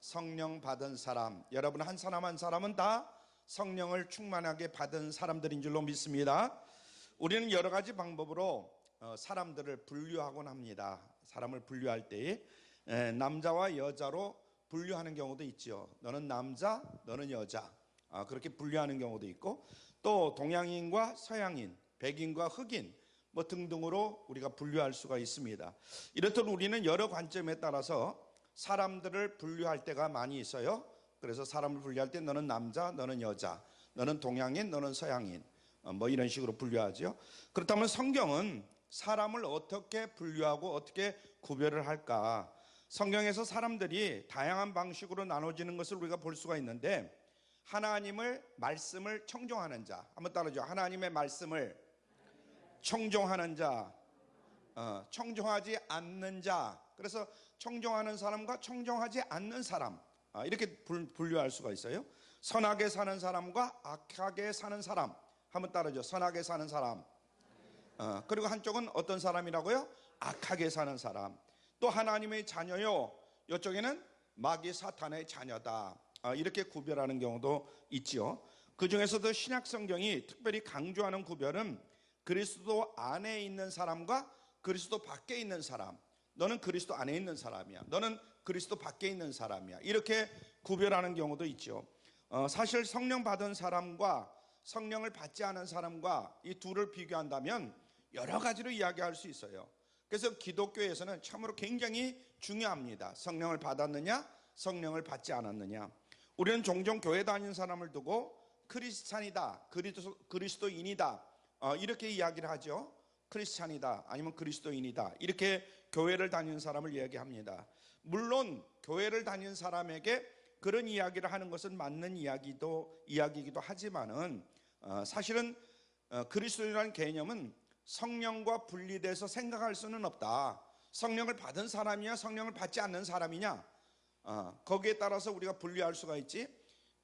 성령 받은 사람, 여러분 한 사람 한 사람은 다 성령을 충만하게 받은 사람들인 줄로 믿습니다. 우리는 여러 가지 방법으로 사람들을 분류하곤 합니다. 사람을 분류할 때에 남자와 여자로 분류하는 경우도 있죠. 너는 남자, 너는 여자, 그렇게 분류하는 경우도 있고, 또 동양인과 서양인, 백인과 흑인 뭐 등등으로 우리가 분류할 수가 있습니다. 이렇듯 우리는 여러 관점에 따라서 사람들을 분류할 때가 많이 있어요. 그래서 사람을 분류할 때 너는 남자, 너는 여자, 너는 동양인, 너는 서양인, 뭐 이런 식으로 분류하죠. 그렇다면 성경은 사람을 어떻게 분류하고 어떻게 구별을 할까? 성경에서 사람들이 다양한 방식으로 나눠지는 것을 우리가 볼 수가 있는데, 하나님을 말씀을 청종하는 자, 한번 따라하죠. 하나님의 말씀을 청종하는 자, 청종하지 않는 자. 그래서 청종하는 사람과 청종하지 않는 사람, 이렇게 분류할 수가 있어요. 선하게 사는 사람과 악하게 사는 사람. 한번 따라하죠. 선하게 사는 사람. 그리고 한쪽은 어떤 사람이라고요? 악하게 사는 사람. 또 하나님의 자녀요, 이쪽에는 마귀 사탄의 자녀다. 이렇게 구별하는 경우도 있지요. 그 중에서도 신약 성경이 특별히 강조하는 구별은 그리스도 안에 있는 사람과 그리스도 밖에 있는 사람. 너는 그리스도 안에 있는 사람이야, 너는 그리스도 밖에 있는 사람이야, 이렇게 구별하는 경우도 있죠. 사실 성령 받은 사람과 성령을 받지 않은 사람과 이 둘을 비교한다면 여러 가지로 이야기할 수 있어요. 그래서 기독교에서는 참으로 굉장히 중요합니다. 성령을 받았느냐, 성령을 받지 않았느냐. 우리는 종종 교회 다니는 사람을 두고 크리스찬이다, 그리스도인이다, 이렇게 이야기를 하죠. 크리스찬이다, 아니면 그리스도인이다, 이렇게 교회를 다니는 사람을 이야기합니다. 물론 교회를 다니는 사람에게 그런 이야기를 하는 것은 맞는 이야기이기도 하지만은 사실은 그리스도인이라는 개념은 성령과 분리돼서 생각할 수는 없다. 성령을 받은 사람이냐, 성령을 받지 않는 사람이냐, 거기에 따라서 우리가 분리할 수가 있지.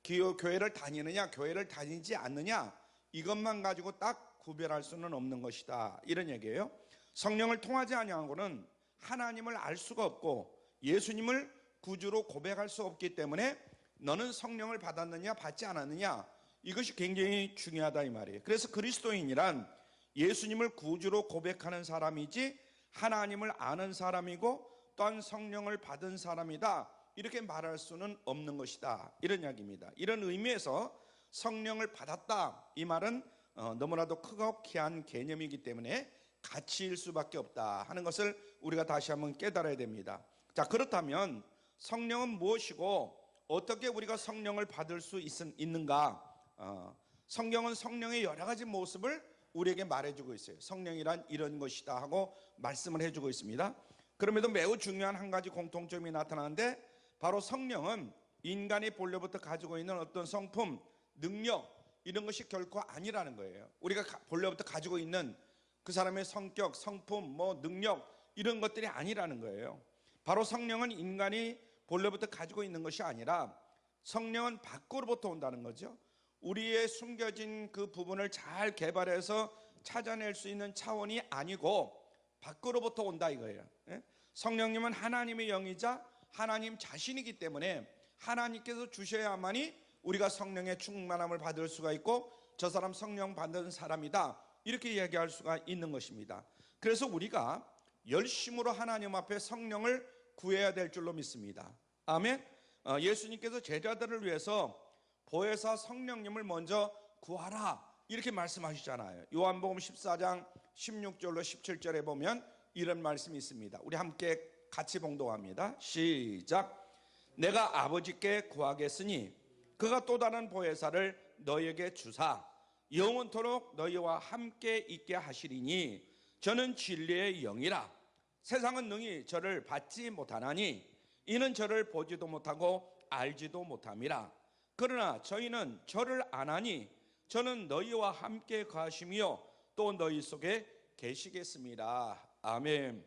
교회를 다니느냐, 교회를 다니지 않느냐, 이것만 가지고 딱 구별할 수는 없는 것이다, 이런 얘기예요. 성령을 통하지 아니하고는 하나님을 알 수가 없고 예수님을 구주로 고백할 수 없기 때문에 너는 성령을 받았느냐 받지 않았느냐, 이것이 굉장히 중요하다 이 말이에요. 그래서 그리스도인이란 예수님을 구주로 고백하는 사람이지 하나님을 아는 사람이고 또한 성령을 받은 사람이다, 이렇게 말할 수는 없는 것이다, 이런 이야기입니다. 이런 의미에서 성령을 받았다, 이 말은 너무나도 크고 귀한 개념이기 때문에 가치일 수밖에 없다 하는 것을 우리가 다시 한번 깨달아야 됩니다. 자, 그렇다면 성령은 무엇이고 어떻게 우리가 성령을 받을 수 있는가? 성경은 성령의 여러 가지 모습을 우리에게 말해주고 있어요. 성령이란 이런 것이다 하고 말씀을 해주고 있습니다. 그럼에도 매우 중요한 한 가지 공통점이 나타나는데, 바로 성령은 인간이 본래부터 가지고 있는 어떤 성품, 능력, 이런 것이 결코 아니라는 거예요. 우리가 본래부터 가지고 있는 그 사람의 성격, 성품, 능력, 이런 것들이 아니라는 거예요. 바로 성령은 인간이 본래부터 가지고 있는 것이 아니라 성령은 밖으로부터 온다는 거죠. 우리의 숨겨진 그 부분을 잘 개발해서 찾아낼 수 있는 차원이 아니고 밖으로부터 온다 이거예요. 성령님은 하나님의 영이자 하나님 자신이기 때문에 하나님께서 주셔야만이 우리가 성령의 충만함을 받을 수가 있고 저 사람 성령 받는 사람이다, 이렇게 이야기할 수가 있는 것입니다. 그래서 우리가 열심으로 하나님 앞에 성령을 구해야 될 줄로 믿습니다. 아멘. 예수님께서 제자들을 위해서 보혜사 성령님을 먼저 구하라, 이렇게 말씀하시잖아요. 요한복음 14장 16절로 17절에 보면 이런 말씀이 있습니다. 우리 함께 같이 봉독합니다. 시작. 내가 아버지께 구하겠으니 그가 또 다른 보혜사를 너희에게 주사 영원토록 너희와 함께 있게 하시리니 저는 진리의 영이라. 세상은 능히 저를 받지 못하나니 이는 저를 보지도 못하고 알지도 못함이라. 그러나 저희는 저를 아나니 저는 너희와 함께 가시며 또 너희 속에 계시겠습니다. 아멘.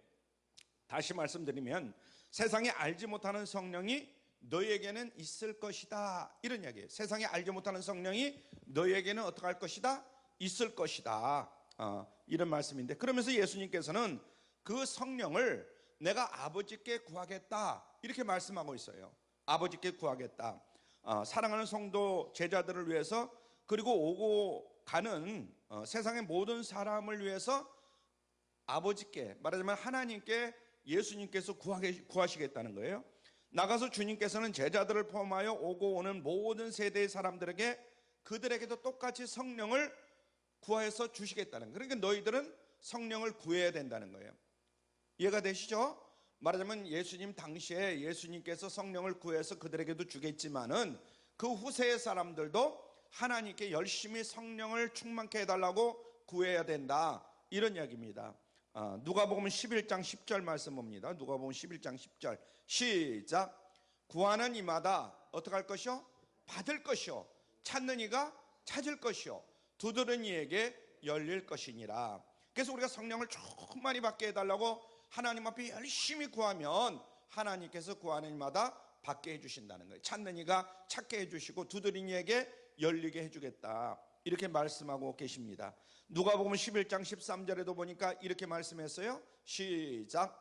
다시 말씀드리면 세상에 알지 못하는 성령이 너희에게는 있을 것이다, 이런 이야기예요. 세상에 알지 못하는 성령이 너희에게는 어떻게 할 것이다? 있을 것이다, 이런 말씀인데, 그러면서 예수님께서는 그 성령을 내가 아버지께 구하겠다, 이렇게 말씀하고 있어요. 아버지께 구하겠다. 사랑하는 성도 제자들을 위해서, 그리고 오고 가는 세상의 모든 사람을 위해서 아버지께, 말하자면 하나님께, 예수님께서 구하시겠다는 거예요. 나가서 주님께서는 제자들을 포함하여 오고 오는 모든 세대의 사람들에게, 그들에게도 똑같이 성령을 구하여서 주시겠다는 거예요. 그러니까 너희들은 성령을 구해야 된다는 거예요. 이해가 되시죠? 말하자면 예수님 당시에 예수님께서 성령을 구해서 그들에게도 주겠지만은 그 후세의 사람들도 하나님께 열심히 성령을 충만케 해달라고 구해야 된다, 이런 이야기입니다. 누가복음 11장 10절 말씀 봅니다. 누가복음 11장 10절 시작. 구하는 이마다 어떻게 할 것이요? 받을 것이요. 찾는 이가 찾을 것이요. 두드리는 이에게 열릴 것이니라. 그래서 우리가 성령을 충만히 받게 해달라고 하나님 앞에 열심히 구하면 하나님께서 구하는 이마다 받게 해주신다는 거예요. 찾는 이가 찾게 해주시고 두드리는 이에게 열리게 해주겠다, 이렇게 말씀하고 계십니다. 누가복음 11장 13절에도 보니까 이렇게 말씀했어요. 시작.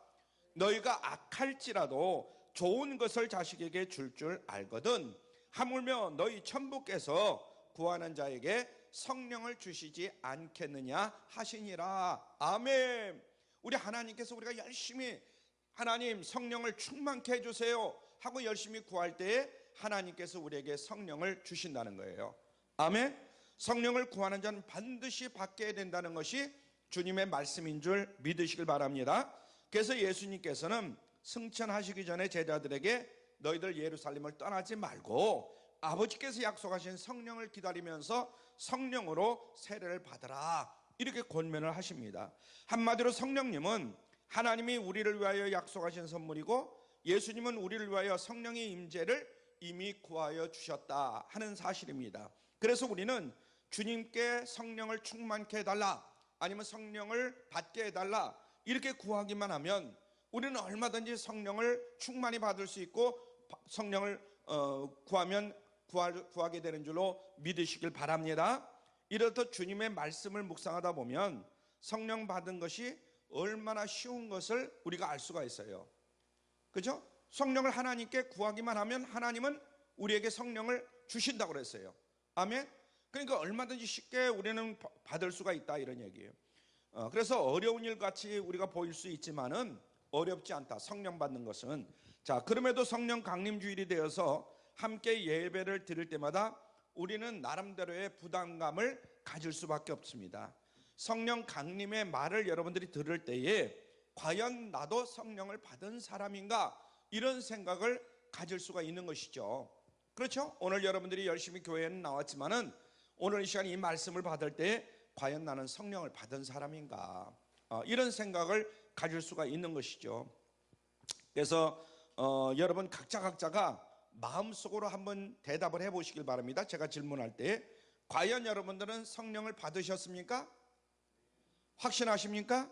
너희가 악할지라도 좋은 것을 자식에게 줄 알거든 하물며 너희 천부께서 구하는 자에게 성령을 주시지 않겠느냐 하시니라. 아멘. 우리 하나님께서 우리가 열심히 하나님 성령을 충만케 해주세요 하고 열심히 구할 때에 하나님께서 우리에게 성령을 주신다는 거예요. 아멘. 성령을 구하는 자는 반드시 받게 된다는 것이 주님의 말씀인 줄 믿으시길 바랍니다. 그래서 예수님께서는 승천하시기 전에 제자들에게 너희들 예루살렘을 떠나지 말고 아버지께서 약속하신 성령을 기다리면서 성령으로 세례를 받으라, 이렇게 권면을 하십니다. 한마디로 성령님은 하나님이 우리를 위하여 약속하신 선물이고 예수님은 우리를 위하여 성령의 임재를 이미 구하여 주셨다 하는 사실입니다. 그래서 우리는 주님께 성령을 충만케 해달라, 아니면 성령을 받게 해달라, 이렇게 구하기만 하면 우리는 얼마든지 성령을 충만히 받을 수 있고 성령을 구하면 구하게 되는 줄로 믿으시길 바랍니다. 이렇듯 주님의 말씀을 묵상하다 보면 성령 받은 것이 얼마나 쉬운 것을 우리가 알 수가 있어요. 그죠? 성령을 하나님께 구하기만 하면 하나님은 우리에게 성령을 주신다고 그랬어요. 아멘. 그러니까 얼마든지 쉽게 우리는 받을 수가 있다, 이런 얘기예요. 그래서 어려운 일 같이 우리가 보일 수 있지만은 어렵지 않다, 성령 받는 것은. 자, 그럼에도 성령 강림주일이 되어서 함께 예배를 드릴 때마다 우리는 나름대로의 부담감을 가질 수밖에 없습니다. 성령 강림의 말을 여러분들이 들을 때에 과연 나도 성령을 받은 사람인가, 이런 생각을 가질 수가 있는 것이죠. 그렇죠? 오늘 여러분들이 열심히 교회에는 나왔지만은 오늘 이 시간 이 말씀을 받을 때 과연 나는 성령을 받은 사람인가, 이런 생각을 가질 수가 있는 것이죠. 그래서 여러분 각자가 마음속으로 한번 대답을 해보시길 바랍니다. 제가 질문할 때 과연 여러분들은 성령을 받으셨습니까? 확신하십니까?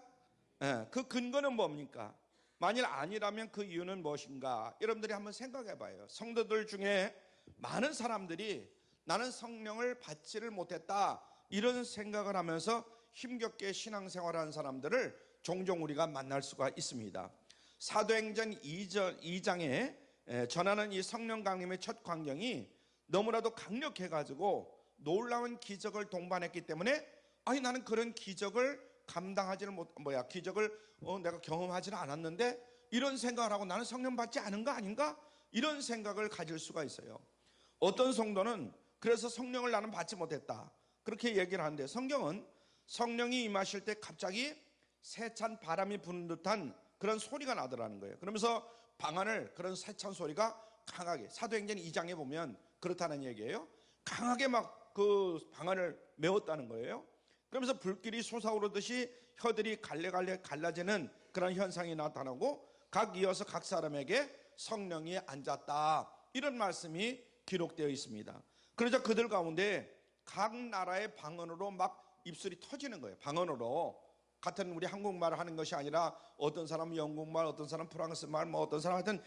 그 근거는 뭡니까? 만일 아니라면 그 이유는 무엇인가? 여러분들이 한번 생각해 봐요. 성도들 중에 많은 사람들이 나는 성령을 받지를 못했다, 이런 생각을 하면서 힘겹게 신앙생활하는 사람들을 종종 우리가 만날 수가 있습니다. 사도행전 2장에 전하는 이 성령 강림의 첫 광경이 너무나도 강력해가지고 놀라운 기적을 동반했기 때문에 아니 나는 그런 기적을 감당하지를 기적을 내가 경험하지는 않았는데 이런 생각을 하고 나는 성령 받지 않은 거 아닌가? 이런 생각을 가질 수가 있어요. 어떤 성도는 그래서 성령을 나는 받지 못했다, 그렇게 얘기를 하는데 성경은 성령이 임하실 때 갑자기 세찬 바람이 부는 듯한 그런 소리가 나더라는 거예요. 그러면서 방안을, 그런 세찬 소리가 강하게, 사도행전 2장에 보면 그렇다는 얘기예요. 강하게 막 그 방안을 메웠다는 거예요. 그러면서 불길이 솟아오르듯이 혀들이 갈래갈래 갈라지는 그런 현상이 나타나고 이어서 각 사람에게 성령이 앉았다, 이런 말씀이 기록되어 있습니다. 그러자 그들 가운데 각 나라의 방언으로 막 입술이 터지는 거예요. 방언으로, 같은 우리 한국말을 하는 것이 아니라 어떤 사람은 영국말, 어떤 사람은 프랑스말, 어떤 사람 하여튼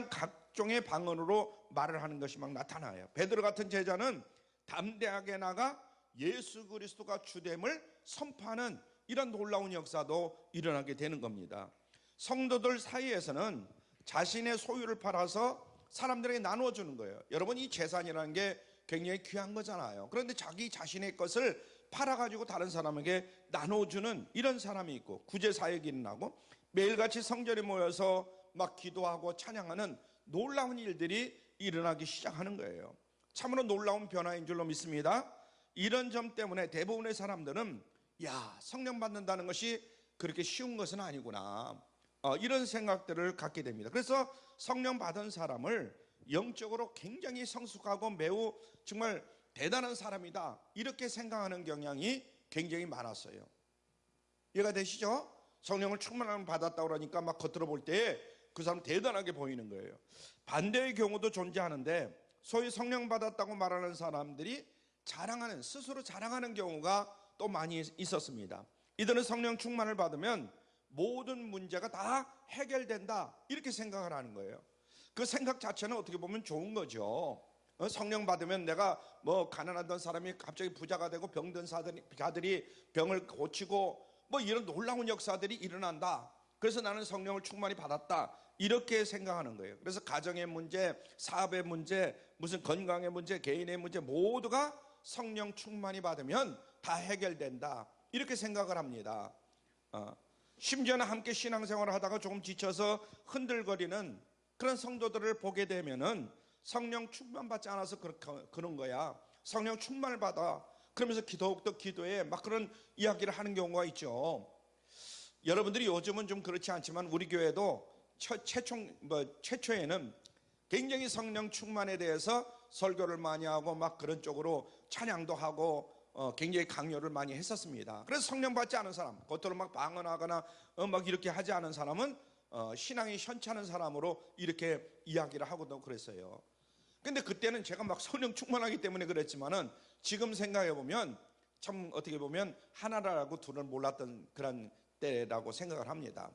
각종의 방언으로 말을 하는 것이 막 나타나요. 베드로 같은 제자는 담대하게 나가 예수 그리스도가 주됨을 선포하는 이런 놀라운 역사도 일어나게 되는 겁니다. 성도들 사이에서는 자신의 소유를 팔아서 사람들에게 나누어주는 거예요. 여러분, 이 재산이라는 게 굉장히 귀한 거잖아요. 그런데 자기 자신의 것을 팔아가지고 다른 사람에게 나눠주는 이런 사람이 있고, 구제사역이 일어나고 매일같이 성전에 모여서 막 기도하고 찬양하는 놀라운 일들이 일어나기 시작하는 거예요. 참으로 놀라운 변화인 줄로 믿습니다. 이런 점 때문에 대부분의 사람들은 성령 받는다는 것이 그렇게 쉬운 것은 아니구나, 이런 생각들을 갖게 됩니다. 그래서 성령 받은 사람을 영적으로 굉장히 성숙하고 매우 정말 대단한 사람이다, 이렇게 생각하는 경향이 굉장히 많았어요. 이해가 되시죠? 성령을 충만함을 받았다고 그러니까 막 겉으로 볼 때 그 사람 대단하게 보이는 거예요. 반대의 경우도 존재하는데, 소위 성령 받았다고 말하는 사람들이 스스로 자랑하는 경우가 또 많이 있었습니다. 이들은 성령 충만을 받으면 모든 문제가 다 해결된다, 이렇게 생각을 하는 거예요. 그 생각 자체는 어떻게 보면 좋은 거죠. 성령 받으면 내가 가난하던 사람이 갑자기 부자가 되고, 병든 자들이 병을 고치고 이런 놀라운 역사들이 일어난다. 그래서 나는 성령을 충만히 받았다, 이렇게 생각하는 거예요. 그래서 가정의 문제, 사업의 문제, 무슨 건강의 문제, 개인의 문제 모두가 성령 충만히 받으면 다 해결된다, 이렇게 생각을 합니다. 심지어는 함께 신앙생활을 하다가 조금 지쳐서 흔들거리는 그런 성도들을 보게 되면은 성령 충만 받지 않아서 그런 거야, 성령 충만을 받아, 그러면서 더욱더 기도에 막 그런 이야기를 하는 경우가 있죠. 여러분들이 요즘은 좀 그렇지 않지만 우리 교회도 최초에는 굉장히 성령 충만에 대해서 설교를 많이 하고 막 그런 쪽으로 찬양도 하고 굉장히 강요를 많이 했었습니다. 그래서 성령 받지 않은 사람, 겉으로 막 방언하거나 막 이렇게 하지 않은 사람은 신앙이 현찮은 사람으로 이렇게 이야기를 하고도 그랬어요. 근데 그때는 제가 막 성령 충만하기 때문에 그랬지만은 지금 생각해 보면 참 어떻게 보면 하나라고 둘을 몰랐던 그런 때라고 생각을 합니다.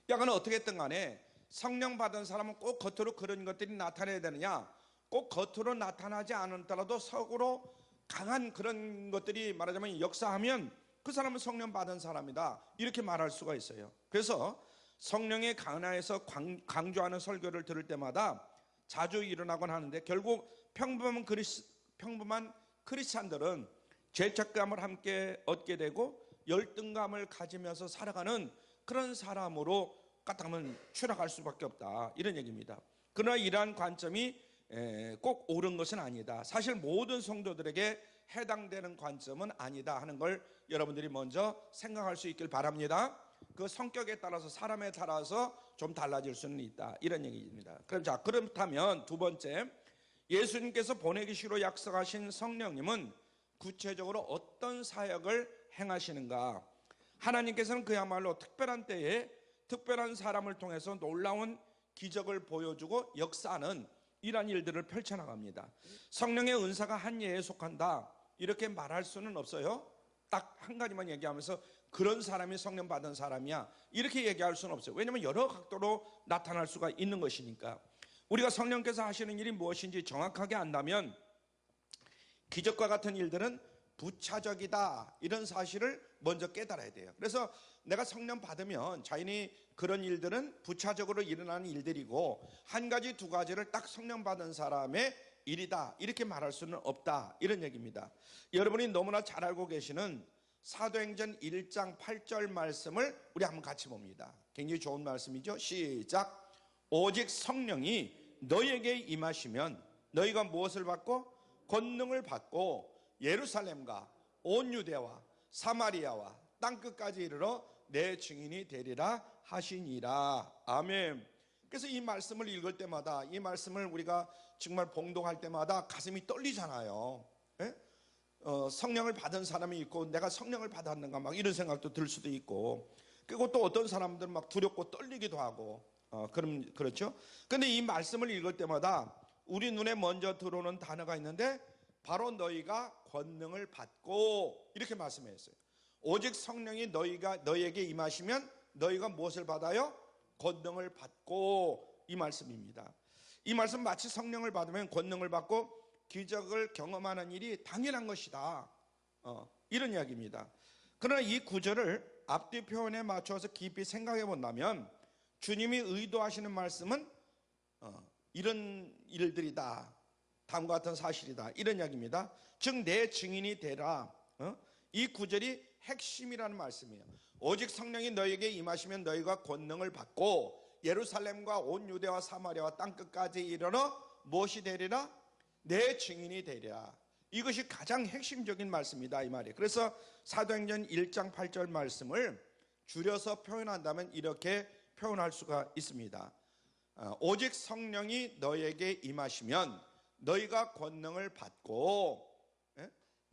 야간은 어떻게 했든 간에 성령 받은 사람은 꼭 겉으로 그런 것들이 나타나야 되느냐, 꼭 겉으로 나타나지 않더라도 속으로 강한 그런 것들이 말하자면 역사하면 그 사람은 성령 받은 사람이다, 이렇게 말할 수가 있어요. 그래서 성령의 강화에서 강조하는 설교를 들을 때마다 자주 일어나곤 하는데, 결국 평범한 크리스찬들은 죄책감을 함께 얻게 되고 열등감을 가지면서 살아가는 그런 사람으로 까딱하면 추락할 수밖에 없다, 이런 얘기입니다. 그러나 이러한 관점이 꼭 옳은 것은 아니다, 사실 모든 성도들에게 해당되는 관점은 아니다 하는 걸 여러분들이 먼저 생각할 수 있길 바랍니다. 그 성격에 따라서, 사람에 따라서 좀 달라질 수는 있다, 이런 얘기입니다. 그렇다면 두 번째, 예수님께서 보내기시로 약속하신 성령님은 구체적으로 어떤 사역을 행하시는가? 하나님께서는 그야말로 특별한 때에 특별한 사람을 통해서 놀라운 기적을 보여주고 역사하는 이러한 일들을 펼쳐나갑니다. 성령의 은사가 한 예에 속한다, 이렇게 말할 수는 없어요. 딱 한 가지만 얘기하면서 그런 사람이 성령 받은 사람이야, 이렇게 얘기할 수는 없어요. 왜냐하면 여러 각도로 나타날 수가 있는 것이니까. 우리가 성령께서 하시는 일이 무엇인지 정확하게 안다면 기적과 같은 일들은 부차적이다, 이런 사실을 먼저 깨달아야 돼요. 그래서 내가 성령 받으면 자연히 그런 일들은 부차적으로 일어나는 일들이고, 한 가지 두 가지를 딱 성령 받은 사람의 일이다, 이렇게 말할 수는 없다, 이런 얘기입니다. 여러분이 너무나 잘 알고 계시는 사도행전 1장 8절 말씀을 우리 한번 같이 봅니다. 굉장히 좋은 말씀이죠. 시작. 오직 성령이 너희에게 임하시면 너희가 무엇을 받고? 권능을 받고 예루살렘과 온 유대와 사마리아와 땅끝까지 이르러 내 증인이 되리라 하시니라. 아멘. 그래서 이 말씀을 읽을 때마다, 이 말씀을 우리가 정말 봉독할 때마다 가슴이 떨리잖아요. 예? 성령을 받은 사람이 있고 내가 성령을 받았는가 막 이런 생각도 들 수도 있고, 그리고 또 어떤 사람들은 막 두렵고 떨리기도 하고 그렇죠. 근데 이 말씀을 읽을 때마다 우리 눈에 먼저 들어오는 단어가 있는데, 바로 너희가 권능을 받고, 이렇게 말씀했어요. 오직 성령이 너희에게 임하시면 너희가 무엇을 받아요? 권능을 받고, 이 말씀입니다. 이 말씀 마치 성령을 받으면 권능을 받고 기적을 경험하는 일이 당연한 것이다, 이런 이야기입니다. 그러나 이 구절을 앞뒤 표현에 맞춰서 깊이 생각해 본다면 주님이 의도하시는 말씀은 이런 일들이다, 다음과 같은 사실이다, 이런 이야기입니다. 즉 내 증인이 되라. 이 구절이 핵심이라는 말씀이에요. 오직 성령이 너희에게 임하시면 너희가 권능을 받고 예루살렘과 온 유대와 사마리아와 땅끝까지 이르러 무엇이 되리라? 내 증인이 되리라. 이것이 가장 핵심적인 말씀이다, 이 말이에요. 그래서 사도행전 1장 8절 말씀을 줄여서 표현한다면 이렇게 표현할 수가 있습니다. 오직 성령이 너희에게 임하시면 너희가 권능을 받고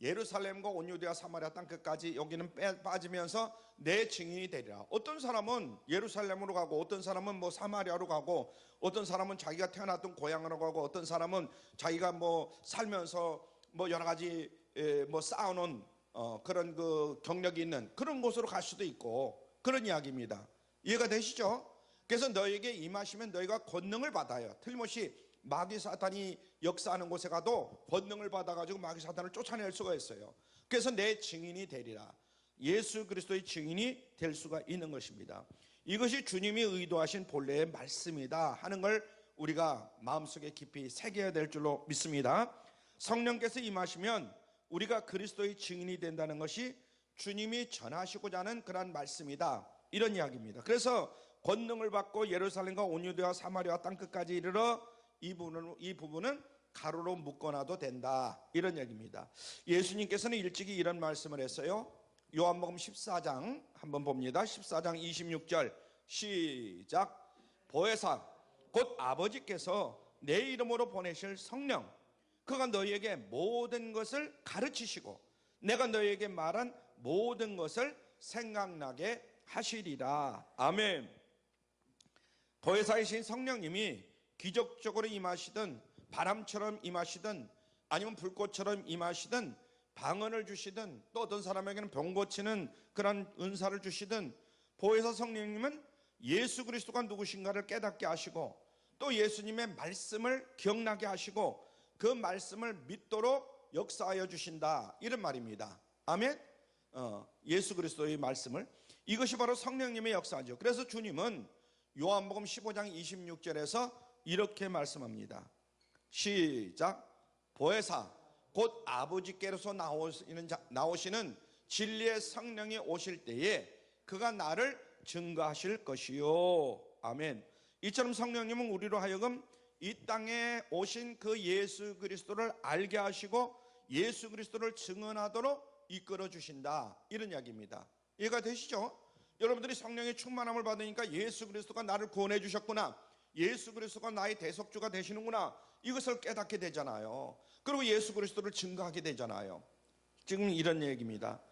예루살렘과 온 유대와 사마리아 땅끝까지, 여기는 빠지면서 내 증인이 되리라. 어떤 사람은 예루살렘으로 가고, 어떤 사람은 뭐 사마리아로 가고, 어떤 사람은 자기가 태어났던 고향으로 가고, 어떤 사람은 자기가 뭐 살면서 뭐 여러 가지 뭐 쌓아놓은 그런 그 경력이 있는 그런 곳으로 갈 수도 있고, 그런 이야기입니다. 이해가 되시죠? 그래서 너에게 임하시면 너희가 권능을 받아요. 틀림없이 마귀 사탄이 역사하는 곳에 가도 권능을 받아가지고 마귀 사탄을 쫓아낼 수가 있어요. 그래서 내 증인이 되리라. 예수 그리스도의 증인이 될 수가 있는 것입니다. 이것이 주님이 의도하신 본래의 말씀이다 하는 걸 우리가 마음속에 깊이 새겨야 될 줄로 믿습니다. 성령께서 임하시면 우리가 그리스도의 증인이 된다는 것이 주님이 전하시고자 하는 그런 말씀이다, 이런 이야기입니다. 그래서 권능을 받고 예루살렘과 온 유대와 사마리아 땅끝까지 이르러 이 부분은 가로로 묶어놔도 된다, 이런 얘기입니다. 예수님께서는 일찍이 이런 말씀을 했어요. 요한복음 14장 한번 봅니다. 14장 26절 시작. 보혜사 곧 아버지께서 내 이름으로 보내실 성령, 그가 너희에게 모든 것을 가르치시고 내가 너희에게 말한 모든 것을 생각나게 하시리라. 아멘. 보혜사이신 성령님이 기적적으로 임하시든 바람처럼 임하시든 아니면 불꽃처럼 임하시든 방언을 주시든 또 어떤 사람에게는 병 고치는 그런 은사를 주시든, 보혜사 성령님은 예수 그리스도가 누구신가를 깨닫게 하시고 또 예수님의 말씀을 기억나게 하시고 그 말씀을 믿도록 역사하여 주신다, 이런 말입니다. 아멘. 예수 그리스도의 말씀을, 이것이 바로 성령님의 역사죠. 그래서 주님은 요한복음 15장 26절에서 이렇게 말씀합니다. 시작. 보혜사 곧 아버지께로서 나오시는 진리의 성령이 오실 때에 그가 나를 증거하실 것이요. 아멘. 이처럼 성령님은 우리로 하여금 이 땅에 오신 그 예수 그리스도를 알게 하시고 예수 그리스도를 증언하도록 이끌어 주신다, 이런 이야기입니다. 이해가 되시죠? 여러분들이 성령의 충만함을 받으니까 예수 그리스도가 나를 구원해 주셨구나, 예수 그리스도가 나의 대속주가 되시는구나, 이것을 깨닫게 되잖아요. 그리고 예수 그리스도를 증거하게 되잖아요. 지금 이런 얘기입니다.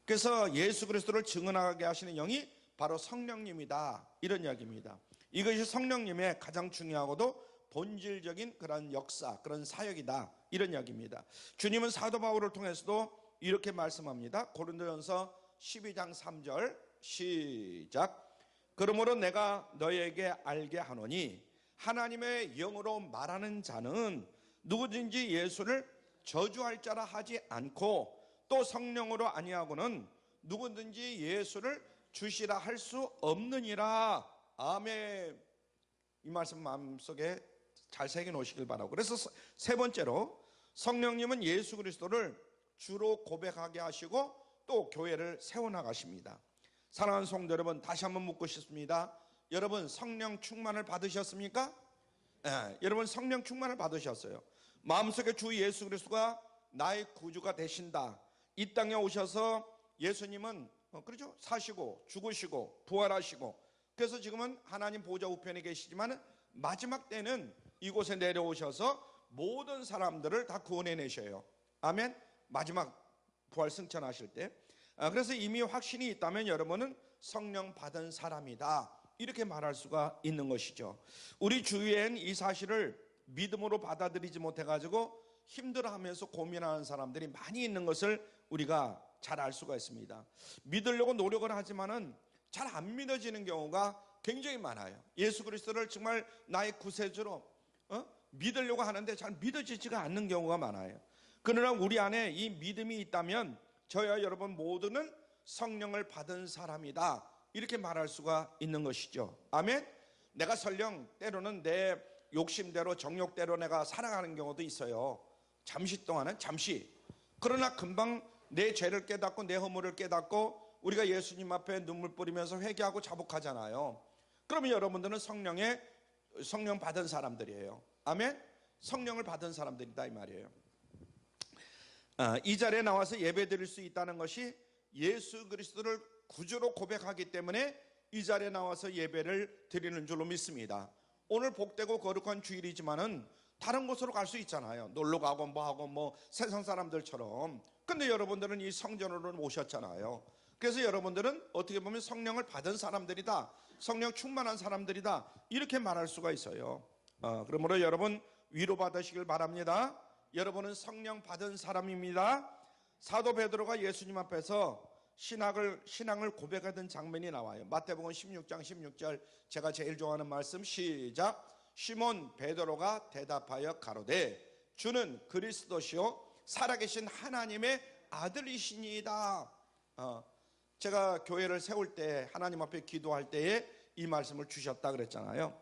그래서 예수 그리스도를 증언하게 하시는 영이 바로 성령님이다, 이런 이야기입니다. 이것이 성령님의 가장 중요하고도 본질적인 그런 역사, 그런 사역이다, 이런 이야기입니다. 주님은 사도 바울을 통해서도 이렇게 말씀합니다. 고린도전서 12장 3절 시작. 그러므로 내가 너희에게 알게 하노니 하나님의 영으로 말하는 자는 누구든지 예수를 저주할 자라 하지 않고 또 성령으로 아니하고는 누구든지 예수를 주시라 할 수 없느니라. 아멘. 이 말씀 마음속에 잘 새겨 놓으시길 바라고, 그래서 세 번째로 성령님은 예수 그리스도를 주로 고백하게 하시고 또 교회를 세워나가십니다. 사랑하는 성도 여러분, 다시 한번 묻고 싶습니다. 여러분 성령 충만을 받으셨습니까? 여러분 성령 충만을 받으셨어요. 마음속에 주 예수 그리스도가 나의 구주가 되신다. 이 땅에 오셔서 예수님은 그렇죠? 사시고 죽으시고 부활하시고, 그래서 지금은 하나님 보좌 우편에 계시지만 마지막 때는 이곳에 내려오셔서 모든 사람들을 다 구원해 내셔요. 아멘. 마지막 부활 승천하실 때. 그래서 이미 확신이 있다면 여러분은 성령 받은 사람이다, 이렇게 말할 수가 있는 것이죠. 우리 주위엔 이 사실을 믿음으로 받아들이지 못해가지고 힘들어하면서 고민하는 사람들이 많이 있는 것을 우리가 잘 알 수가 있습니다. 믿으려고 노력을 하지만은 잘 안 믿어지는 경우가 굉장히 많아요. 예수 그리스도를 정말 나의 구세주로 믿으려고 하는데 잘 믿어지지가 않는 경우가 많아요. 그러나 우리 안에 이 믿음이 있다면 저와 여러분 모두는 성령을 받은 사람이다, 이렇게 말할 수가 있는 것이죠. 아멘. 내가 설령 때로는 내 욕심대로 정욕대로 내가 살아가는 경우도 있어요. 잠시 동안은 잠시. 그러나 금방 내 죄를 깨닫고 내 허물을 깨닫고 우리가 예수님 앞에 눈물 뿌리면서 회개하고 자복하잖아요. 그러면 여러분들은 성령 받은 사람들이에요. 아멘. 성령을 받은 사람들이다 이 말이에요. 이 자리에 나와서 예배 드릴 수 있다는 것이 예수 그리스도를 구주로 고백하기 때문에 이 자리에 나와서 예배를 드리는 줄로 믿습니다. 오늘 복되고 거룩한 주일이지만은 다른 곳으로 갈 수 있잖아요. 놀러 가고 뭐하고 뭐 세상 사람들처럼. 근데 여러분들은 이 성전으로 오셨잖아요. 그래서 여러분들은 어떻게 보면 성령을 받은 사람들이다, 성령 충만한 사람들이다, 이렇게 말할 수가 있어요. 그러므로 여러분 위로받으시길 바랍니다. 여러분은 성령 받은 사람입니다. 사도 베드로가 예수님 앞에서 신앙을 고백하던 장면이 나와요. 마태복음 16장 16절, 제가 제일 좋아하는 말씀, 시작. 시몬 베드로가 대답하여 가로되 주는 그리스도시요 살아계신 하나님의 아들이시니이다. 제가 교회를 세울 때 하나님 앞에 기도할 때에 이 말씀을 주셨다 그랬잖아요.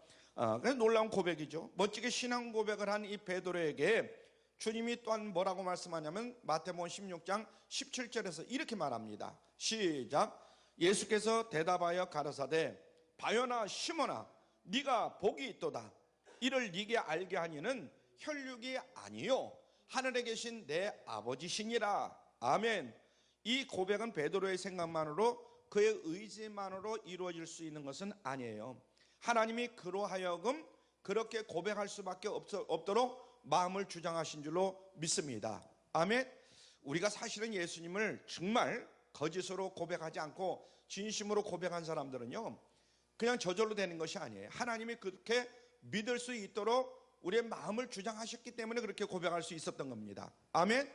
그래서 놀라운 고백이죠. 멋지게 신앙 고백을 한 이 베드로에게 주님이 또한 뭐라고 말씀하냐면 마태복음 16장 17절에서 이렇게 말합니다. 시작. 예수께서 대답하여 가라사대 바요나 시몬아 네가 복이 있도다. 이를 네게 알게 하니는 혈육이 아니요 하늘에 계신 내 아버지시니라. 아멘. 이 고백은 베드로의 생각만으로 그의 의지만으로 이루어질 수 있는 것은 아니에요. 하나님이 그로 하여금 그렇게 고백할 수밖에 없도록 마음을 주장하신 줄로 믿습니다. 아멘. 우리가 사실은 예수님을 정말 거짓으로 고백하지 않고 진심으로 고백한 사람들은요 그냥 저절로 되는 것이 아니에요. 하나님이 그렇게 믿을 수 있도록 우리의 마음을 주장하셨기 때문에 그렇게 고백할 수 있었던 겁니다. 아멘.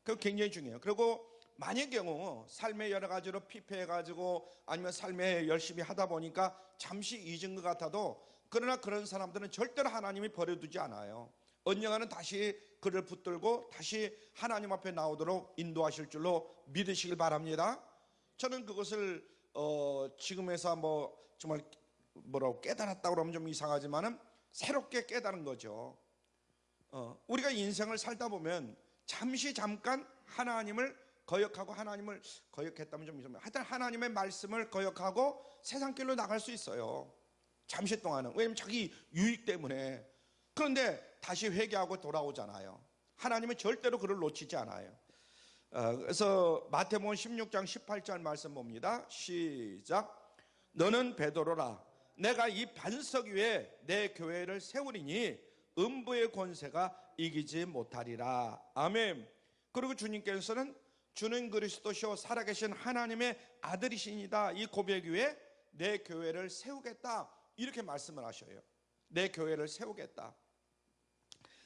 그거 굉장히 중요해요. 그리고 만약 경우 삶의 여러 가지로 피폐해가지고 아니면 삶에 열심히 하다 보니까 잠시 잊은 것 같아도 그러나 그런 사람들은 절대로 하나님이 버려두지 않아요. 언젠가는 다시 그를 붙들고 다시 하나님 앞에 나오도록 인도하실 줄로 믿으시길 바랍니다. 저는 그것을 지금에서 뭐 정말 뭐라고 깨달았다고 그러면 좀 이상하지만은 새롭게 깨달은 거죠. 우리가 인생을 살다 보면 잠깐 하나님을 거역하고 하나님을 거역했다면 좀 이상해요. 하여튼 하나님의 말씀을 거역하고 세상 길로 나갈 수 있어요. 잠시 동안은. 왜냐면 자기 유익 때문에. 그런데 다시 회개하고 돌아오잖아요. 하나님은 절대로 그를 놓치지 않아요. 그래서 마태복음 16장 18절 말씀 봅니다. 시작. 너는 베드로라. 내가 이 반석 위에 내 교회를 세우리니 음부의 권세가 이기지 못하리라. 아멘. 그리고 주님께서는 주는 그리스도시요 살아계신 하나님의 아들이시니다. 이 고백 위에 내 교회를 세우겠다. 이렇게 말씀을 하셔요. 내 교회를 세우겠다.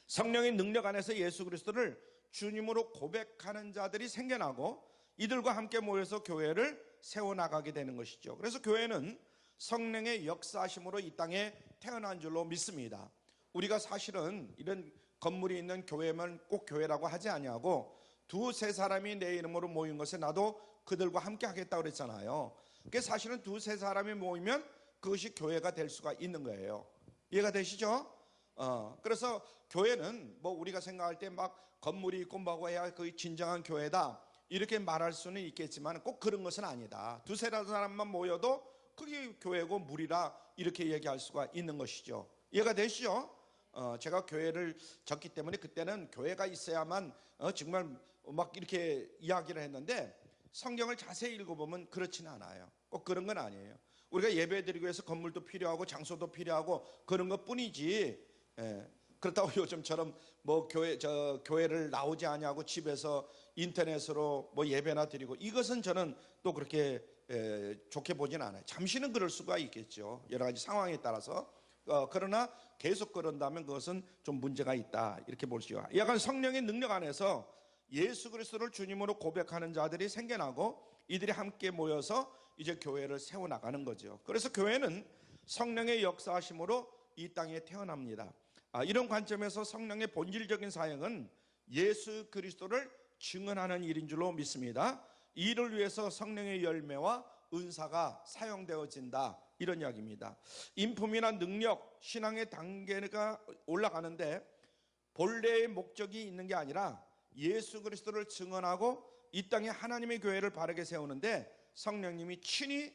성령의 능력 안에서 예수 그리스도를 주님으로 고백하는 자들이 생겨나고 이들과 함께 모여서 교회를 세워나가게 되는 것이죠. 그래서 교회는 성령의 역사하심으로 이 땅에 태어난 줄로 믿습니다. 우리가 사실은 이런 건물이 있는 교회만 꼭 교회라고 하지 아니하고 두세 사람이 내 이름으로 모인 것에 나도 그들과 함께 하겠다고 그랬잖아요. 그게 사실은 두세 사람이 모이면 그것이 교회가 될 수가 있는 거예요. 이해가 되시죠? 그래서 교회는 뭐 우리가 생각할 때 막 건물이 있고 뭐고 해야 그게 진정한 교회다 이렇게 말할 수는 있겠지만 꼭 그런 것은 아니다. 두세 사람만 모여도 그게 교회고 무리라 이렇게 얘기할 수가 있는 것이죠. 이해가 되시죠? 제가 교회를 졌기 때문에 그때는 교회가 있어야만 정말 막 이렇게 이야기를 했는데 성경을 자세히 읽어보면 그렇지는 않아요. 꼭 그런 건 아니에요. 우리가 예배드리기 위해서 건물도 필요하고 장소도 필요하고 그런 것 뿐이지. 그렇다고 요즘처럼 뭐 교회를 나오지 아니하고 집에서 인터넷으로 뭐 예배나 드리고 이것은 저는 또 그렇게 좋게 보진 않아요. 잠시는 그럴 수가 있겠죠. 여러 가지 상황에 따라서. 그러나 계속 그런다면 그것은 좀 문제가 있다 이렇게 볼 수 있어요. 약간 성령의 능력 안에서 예수 그리스도를 주님으로 고백하는 자들이 생겨나고 이들이 함께 모여서 이제 교회를 세워나가는 거죠. 그래서 교회는 성령의 역사하심으로 이 땅에 태어납니다. 이런 관점에서 성령의 본질적인 사역은 예수 그리스도를 증언하는 일인 줄로 믿습니다. 이 일을 위해서 성령의 열매와 은사가 사용되어진다, 이런 이야기입니다. 인품이나 능력, 신앙의 단계가 올라가는데 본래의 목적이 있는 게 아니라 예수 그리스도를 증언하고 이 땅에 하나님의 교회를 바르게 세우는데 성령님이 친히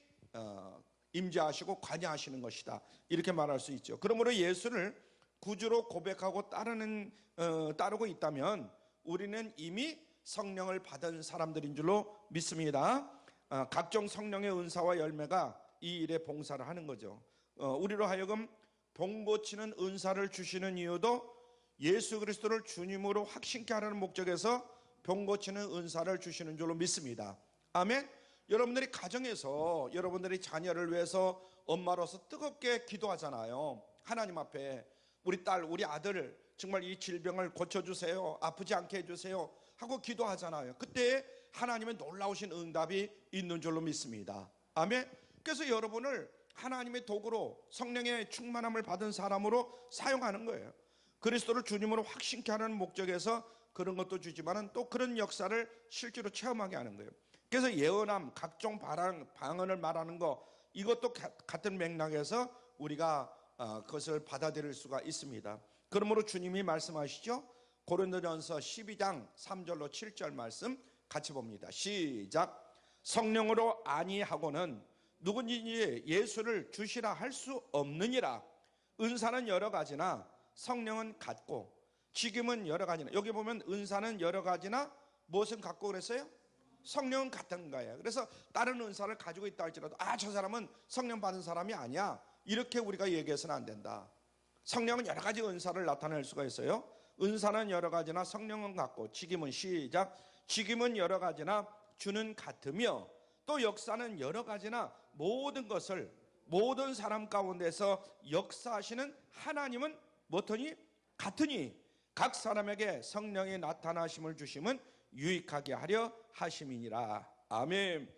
임재하시고 관여하시는 것이다, 이렇게 말할 수 있죠. 그러므로 예수를 구주로 고백하고 따르고 있다면 우리는 이미 성령을 받은 사람들인 줄로 믿습니다. 각종 성령의 은사와 열매가 이 일에 봉사를 하는 거죠. 우리로 하여금 병 고치는 은사를 주시는 이유도 예수 그리스도를 주님으로 확신케 하라는 목적에서 병 고치는 은사를 주시는 줄로 믿습니다. 아멘. 여러분들이 가정에서 여러분들이 자녀를 위해서 엄마로서 뜨겁게 기도하잖아요. 하나님 앞에 우리 딸, 우리 아들 정말 이 질병을 고쳐주세요, 아프지 않게 해주세요 하고 기도하잖아요. 그때 하나님의 놀라우신 응답이 있는 줄로 믿습니다. 아멘. 그래서 여러분을 하나님의 도구로 성령의 충만함을 받은 사람으로 사용하는 거예요. 그리스도를 주님으로 확신케 하는 목적에서 그런 것도 주지만 또 그런 역사를 실제로 체험하게 하는 거예요. 그래서 예언함, 각종 방언을 말하는 거, 이것도 같은 맥락에서 우리가 그것을 받아들일 수가 있습니다. 그러므로 주님이 말씀하시죠. 고린도전서 12장 3절로 7절 말씀 같이 봅니다. 시작. 성령으로 아니하고는 누구든지 예수를 주시라 할 수 없느니라. 은사는 여러 가지나 성령은 같고 직임은 여러 가지나. 여기 보면 은사는 여러 가지나 무엇은 같고 그랬어요? 성령은 같은 거예요. 그래서 다른 은사를 가지고 있다 할지라도 저 사람은 성령 받은 사람이 아니야, 이렇게 우리가 얘기해서는 안 된다. 성령은 여러 가지 은사를 나타낼 수가 있어요. 은사는 여러 가지나 성령은 같고 직임은 시작. 직임은 여러 가지나 주는 같으며 또 역사는 여러 가지나 모든 것을 모든 사람 가운데서 역사하시는 하나님은 뭐더니 같으니 각 사람에게 성령의 나타나심을 주심은 유익하게 하려 하심이니라. 아멘.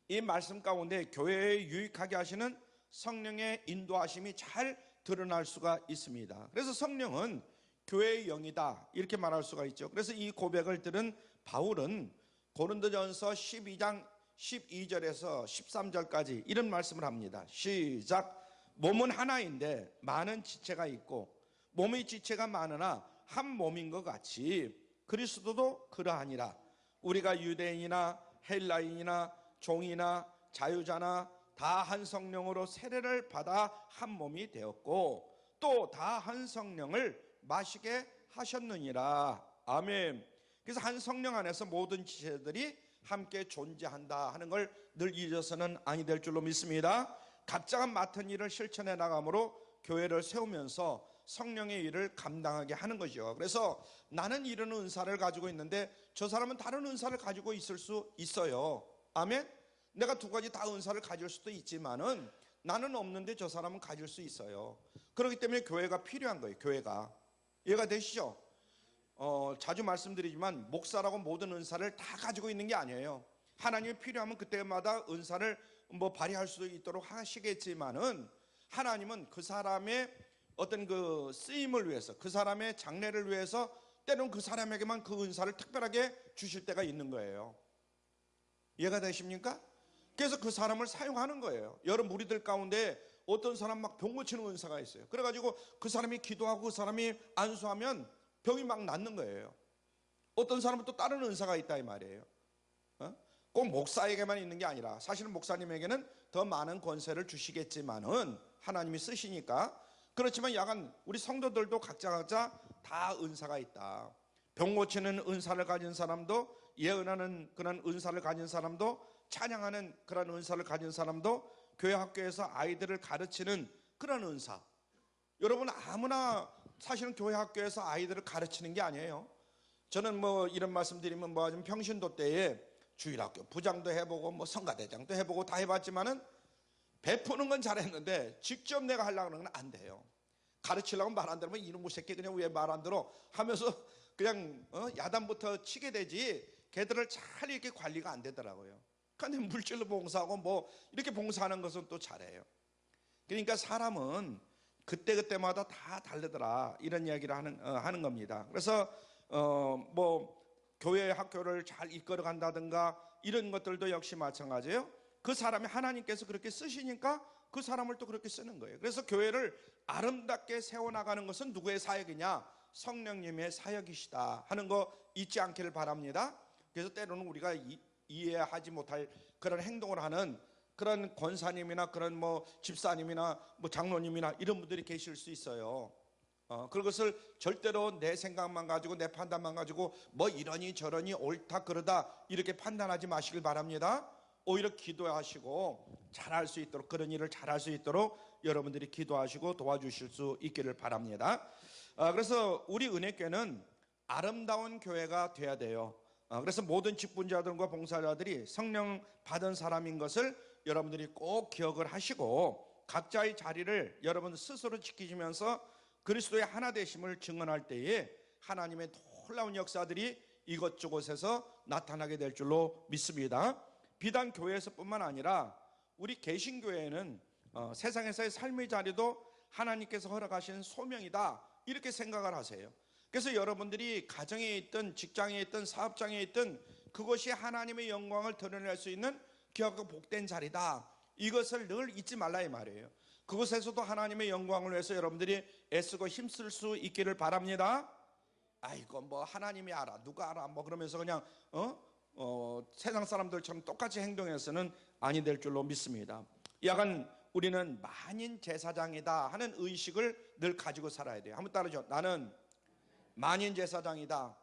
이 말씀 가운데 교회에 유익하게 하시는 성령의 인도하심이 잘 드러날 수가 있습니다. 그래서 성령은 교회의 영이다, 이렇게 말할 수가 있죠. 그래서 이 고백을 들은 바울은 고린도전서 12장 12절에서 13절까지 이런 말씀을 합니다. 시작. 몸은 하나인데 많은 지체가 있고 몸의 지체가 많으나 한 몸인 것 같이 그리스도도 그러하니라. 우리가 유대인이나 헬라인이나 종이나 자유자나 다 한 성령으로 세례를 받아 한 몸이 되었고 또 다 한 성령을 마시게 하셨느니라. 아멘. 그래서 한 성령 안에서 모든 지체들이 함께 존재한다 하는 걸 늘 잊어서는 아니 될 줄로 믿습니다. 각자가 맡은 일을 실천해 나감으로 교회를 세우면서 성령의 일을 감당하게 하는 거죠. 그래서 나는 이런 은사를 가지고 있는데 저 사람은 다른 은사를 가지고 있을 수 있어요. 아멘. 내가 두 가지 다 은사를 가질 수도 있지만은 나는 없는데 저 사람은 가질 수 있어요. 그렇기 때문에 교회가 필요한 거예요. 교회가. 이해가 되시죠? 자주 말씀드리지만 목사라고 모든 은사를 다 가지고 있는 게 아니에요. 하나님이 필요하면 그때마다 은사를 발휘할 수 있도록 하시겠지만은 하나님은 그 사람의 어떤 그 쓰임을 위해서, 그 사람의 장래를 위해서 때론 그 사람에게만 그 은사를 특별하게 주실 때가 있는 거예요. 이해가 되십니까? 그래서 그 사람을 사용하는 거예요. 여러 무리들 가운데 어떤 사람 막 병 고치는 은사가 있어요. 그래가지고 그 사람이 기도하고 그 사람이 안수하면 병이 막 낫는 거예요. 어떤 사람은 또 다른 은사가 있다 이 말이에요. 꼭 목사에게만 있는 게 아니라 사실은 목사님에게는 더 많은 권세를 주시겠지만은 하나님이 쓰시니까. 그렇지만 약간 우리 성도들도 각자 다 은사가 있다. 병 고치는 은사를 가진 사람도, 예언하는 그런 은사를 가진 사람도, 찬양하는 그런 은사를 가진 사람도, 교회 학교에서 아이들을 가르치는 그런 은사. 여러분 아무나 사실은 교회 학교에서 아이들을 가르치는 게 아니에요. 저는 이런 말씀 드리면 좀 평신도 때에 주일학교 부장도 해보고 성가대장도 해보고 다 해봤지만은 베푸는 건 잘했는데 직접 내가 하려고 하는 건 안 돼요. 가르치려고 말 안 들으면 이놈의 새끼 그냥 왜 말 안 들어 하면서 그냥 야단부터 치게 되지 걔들을 잘 이렇게 관리가 안 되더라고요. 근데 물질로 봉사하고 이렇게 봉사하는 것은 또 잘해요. 그러니까 사람은 그때그때마다 다 다르더라, 이런 이야기를 하는 겁니다. 그래서 교회 학교를 잘 이끌어 간다든가 이런 것들도 역시 마찬가지예요. 그 사람이 하나님께서 그렇게 쓰시니까 그 사람을 또 그렇게 쓰는 거예요. 그래서 교회를 아름답게 세워나가는 것은 누구의 사역이냐? 성령님의 사역이시다 하는 거 잊지 않기를 바랍니다. 그래서 때로는 우리가 이해하지 못할 그런 행동을 하는 그런 권사님이나 그런 뭐 집사님이나 뭐 장로님이나 이런 분들이 계실 수 있어요. 그것을 절대로 내 생각만 가지고 내 판단만 가지고 뭐 이러니 저러니 옳다 그러다 이렇게 판단하지 마시길 바랍니다. 오히려 기도하시고 잘할 수 있도록, 그런 일을 잘할 수 있도록 여러분들이 기도하시고 도와주실 수 있기를 바랍니다. 그래서 우리 은혜교회는 아름다운 교회가 돼야 돼요. 그래서 모든 직분자들과 봉사자들이 성령 받은 사람인 것을 여러분들이 꼭 기억을 하시고 각자의 자리를 여러분 스스로 지키시면서 그리스도의 하나 되심을 증언할 때에 하나님의 놀라운 역사들이 이것저것에서 나타나게 될 줄로 믿습니다. 비단 교회에서뿐만 아니라 우리 개신교회는 세상에서의 삶의 자리도 하나님께서 허락하신 소명이다 이렇게 생각을 하세요. 그래서 여러분들이 가정에 있든 직장에 있든 사업장에 있든 그것이 하나님의 영광을 드러낼 수 있는 귀하고 복된 자리다, 이것을 늘 잊지 말라 이 말이에요. 그곳에서도 하나님의 영광을 위해서 여러분들이 애쓰고 힘쓸 수 있기를 바랍니다. 아이고 뭐 하나님이 알아, 누가 알아 뭐 그러면서 그냥 세상 사람들처럼 똑같이 행동해서는 아니 될 줄로 믿습니다. 야간 우리는 만인 제사장이다 하는 의식을 늘 가지고 살아야 돼요. 한번 따르죠. 나는 만인 제사장이다.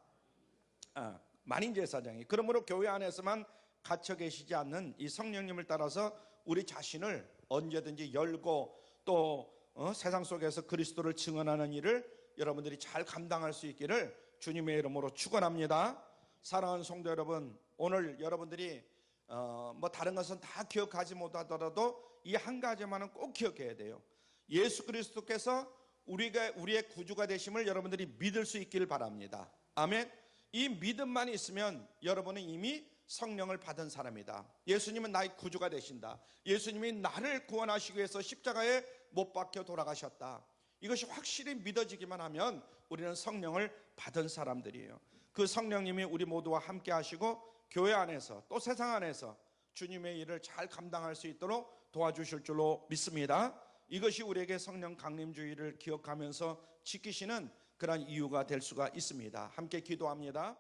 만인 제사장이. 그러므로 교회 안에서만 갇혀 계시지 않는 이 성령님을 따라서 우리 자신을 언제든지 열고 또 세상 속에서 그리스도를 증언하는 일을 여러분들이 잘 감당할 수 있기를 주님의 이름으로 축원합니다. 사랑하는 성도 여러분, 오늘 여러분들이 뭐 다른 것은 다 기억하지 못하더라도 이 한 가지만은 꼭 기억해야 돼요. 예수 그리스도께서 우리의 구주가 되심을 여러분들이 믿을 수 있기를 바랍니다. 아멘. 이 믿음만 있으면 여러분은 이미 성령을 받은 사람이다. 예수님은 나의 구주가 되신다. 예수님이 나를 구원하시기 위해서 십자가에 못 박혀 돌아가셨다. 이것이 확실히 믿어지기만 하면 우리는 성령을 받은 사람들이에요. 그 성령님이 우리 모두와 함께 하시고 교회 안에서 또 세상 안에서 주님의 일을 잘 감당할 수 있도록 도와주실 줄로 믿습니다. 이것이 우리에게 성령 강림주의를 기억하면서 지키시는 그러한 이유가 될 수가 있습니다. 함께 기도합니다.